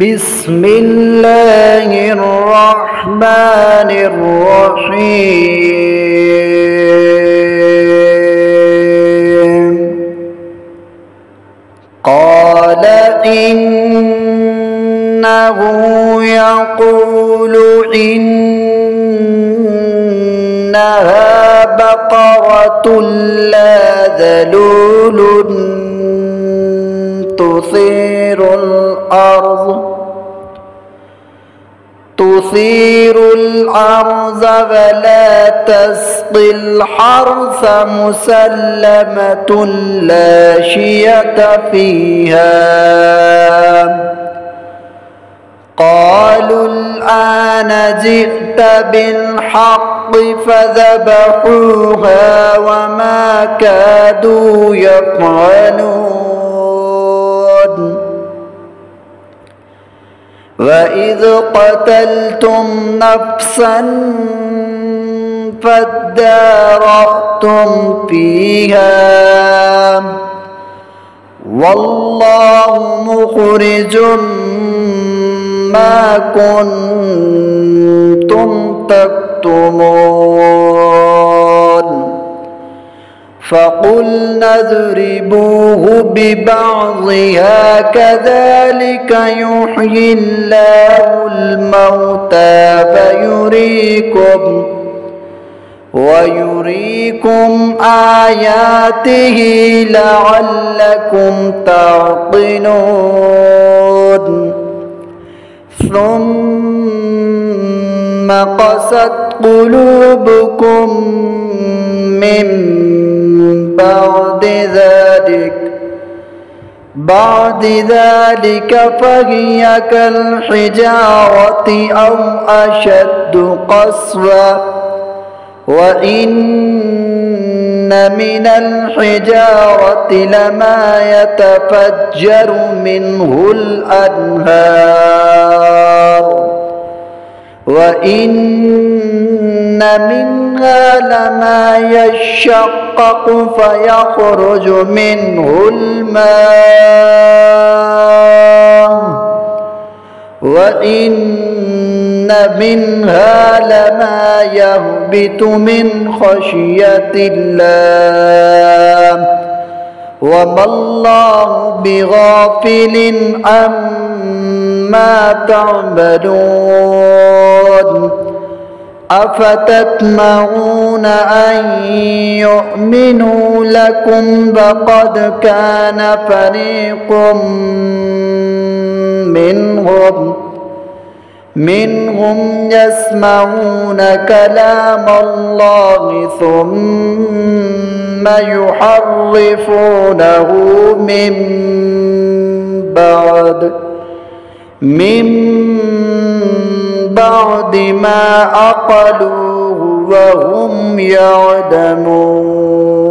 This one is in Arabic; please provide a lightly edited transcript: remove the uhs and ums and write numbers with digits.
بسم الله الرحمن الرحيم. قال إنه يقول إنها بقرة لا ذلول تثير الأرض ولا تسقي الحرث مسلمة لا شية فيها. قالوا الآن جئت بالحق فذبحوها وما كادوا يفعلون. وإذ قتلتم نفسا فادارأتم فيها والله مخرج ما كنتم تكتمون. فقلنا اضربوه ببعضها كذلك يحيي الله الموتى ويريكم آياته لعلكم تعقلون. ثم قست قلوبكم من بعد ذلك فهي كالحجارة أو أشد قسوة. وإن من الحجارة لما يتفجر منه الأنهار وإن منها لما يشقق فيخرج منه الماء وإن منها لما يهبط من خشية الله وما الله بغافل عما تعملون. أفتطمعون أن يؤمنوا لكم وقد كان فريق منهم يسمعون كلام الله ثم يحرفونه من بعد ما عقلوه وهم يعلمون.